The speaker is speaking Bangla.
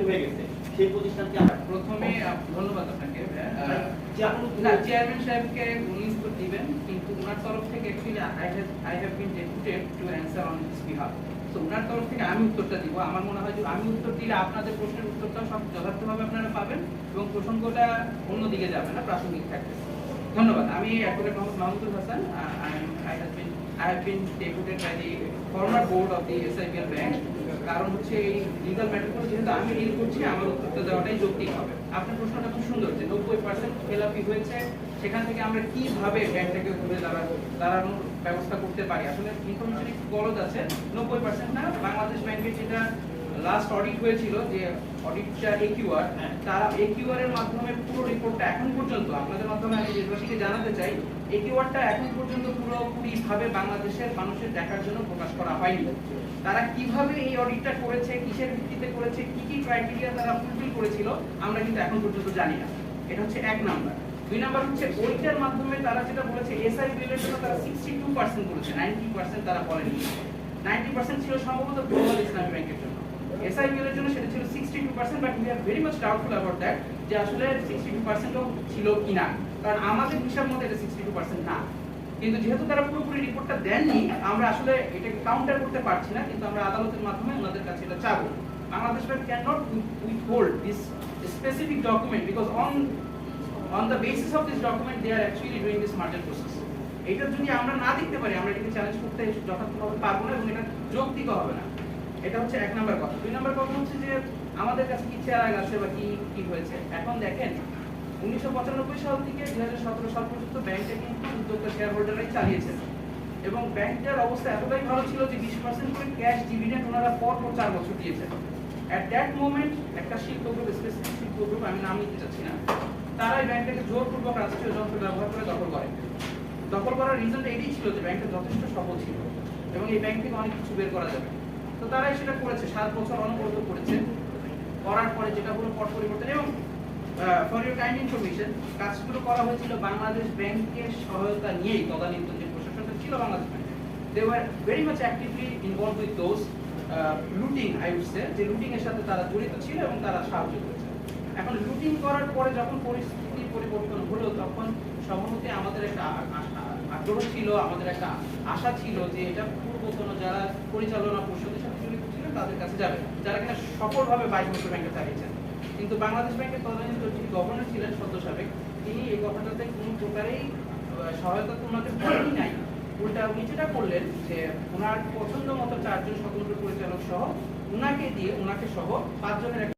হয়ে গেছে সেই প্রতিষ্ঠানকে আমরা প্রথমে ধন্যবাদ আপনাকে যে আপনি না চেয়ারম্যান সাহেবকে উনি উত্তর দিবেন কিন্তু ওনার তরফ থেকে actually I have been deputed two answer on this behalf. তো ওনার তরফ থেকে আমি উত্তরটা দিব। আমার মনে হয় যে আমি উত্তর দিলে আপনাদের প্রশ্নের উত্তরটা সব যথার্থভাবে আপনারা পাবেন এবং প্রসঙ্গটা অন্যদিকে যাবে না, প্রাসঙ্গিক থাকবে। ধন্যবাদ। আমি advocate Mohammad Mahmudul Hasan. I have been deputed by the former board of the SIPL bank. কারণ হচ্ছে এই লিগ্যাল ম্যাটারগুলো যেহেতু আমি ডিল করছি, আমার উত্তরটা দেওয়াটাই যৌক্তিক হবে। আপনার প্রশ্নটা খুব সুন্দর যে 90% খেলাপি হয়েছে, সেখান থেকে আমরা কিভাবে ব্যাংকটাকে ঘুরে দাঁড়ানোর ব্যবস্থা করতে পারি। আসলে ইনফরমেশন একটু গলদ আছে, 90% না। বাংলাদেশ ব্যাংকের যেটা লাস্ট অডিট হয়েছিল, যে অডিটটা একিউআর, তারা একিউআর এর মাধ্যমে পুরো রিপোর্টটা এখন পর্যন্ত আপনাদের মাধ্যমে আমি দেশবাসীকে জানাতে চাই, একিউআরটা এখন পর্যন্ত পুরোপুরিভাবে বাংলাদেশের মানুষের দেখার জন্য প্রকাশ করা হয়নি। তারা কিভাবে এই অডিটটা করেছে, কিসের ভিত্তিতে করেছে, কি কি ক্রাইটেরিয়া তারা ফুলফিল করেছিল, আমরা কিন্তু এখন পর্যন্ত জানি না। এটা হচ্ছে এক নাম্বার। দুই নাম্বার হচ্ছে ওইটার মাধ্যমে তারা যেটা বলেছে এসআইপিএল এর জন্য তারা 62% বলেছে, 90% তারা বলেনি। 90% ছিল সম্ভবত গ্লোবাল ইসলামী ব্যাংকের জন্য। এসআইপিএল এর জন্য সেটা ছিল 62%, but we are very much doubtful about that, যে আসলে 62% ছিল কিনা, কারণ আমাদের হিসাব মতে এটা 62% না। কিন্তু যেহেতু তারা পুরোপুরি রিপোর্টটা দেননি, আমরা আসলে এটাকে কাউন্টার করতে পারছি না, কিন্তু আমরা আদালতের মাধ্যমে ওনাদের কাছে এটা চাবো। Bangladesh bank can not withhold this specific document because on the basis of this document they are actually doing this merger process. এটা যদি আমরা না দেখতে পারি, আমরা এটাকে চ্যালেঞ্জ করতে যথাযথভাবে পারবো না এবং এটা যৌক্তিক হবে না। এটা হচ্ছে এক নাম্বার কথা। দুই নাম্বার কথা হচ্ছে যে আমাদের কাছে কি চেয়ার আছে বা কি হয়েছে। এখন দেখেন 1995 সাল থেকে 2017 সাল পর্যন্ত ব্যাংকটা কিন্তু উদ্যোক্তা শেয়ার হোল্ডাররাই চালিয়েছেন এবং ব্যাংকটার অবস্থা এতটাই ভালো ছিল যে 20% করে ক্যাশ ডিভিডেন্ড ওনারা পর 4 বছর দিয়েছেন। অ্যাট দ্যাট মোমেন্ট একটা শিল্প গ্রুপ, স্পেসিফিক শিল্প গ্রুপ, আমি নাম নিতে চাচ্ছি না, তারা এই ব্যাংকটাকে জোরপূর্বক রাষ্ট্রীয় যন্ত্র ব্যবহার করে দখল করে। দখল করার রিজনটা এটাই ছিল যে ব্যাংকটা যথেষ্ট সফল ছিল এবং এই ব্যাংক থেকে অনেক কিছু বের করা যাবে। তো তারাই সেটা করেছে, 7 বছর অনবরত করেছে। করার পরে যেটা হলো পট পরিবর্তন এবং ফর ইউর কাইন্ড ইনফরমেশন, কাজগুলো করা হয়েছিল বাংলাদেশ ব্যাংকের সহায়তা নিয়েই। তদানীন্তন যে প্রশাসনটা ছিল বাংলাদেশ ব্যাংকে, they were very much actively involve with those looting, I would say, যে লুটিং এর সাথে তারা জড়িত ছিল এবং তারা সাহায্য করেছে। এখন লুটিং করার পরে যখন পরিস্থিতি পরিবর্তন হলো, তখন সম্ভবত আমাদের একটা আগ্রহ ছিল, আমাদের একটা আশা ছিল যে এটা পূর্বতন যারা পরিচালনা পরিষদের সাথে জড়িত ছিলেন তাদের কাছে যাবে, যারা কিনা সফলভাবে 22 বছর ব্যাংকে চালিয়েছেন। কিন্তু বাংলাদেশ ব্যাংকের তদানীন্তন যিনি গভর্নর ছিলেন সদ্য সাবেক, তিনি এই কথাটাতে কোনো প্রকারেই সহায়তা তো ওনাকে বলেনই নাই। উল্টা উনি যেটা করলেন যে ওনার পছন্দ মতো 4 জন স্বতন্ত্র পরিচালক সহ ওনাকে দিয়ে, ওনাকে সহ 5 জনের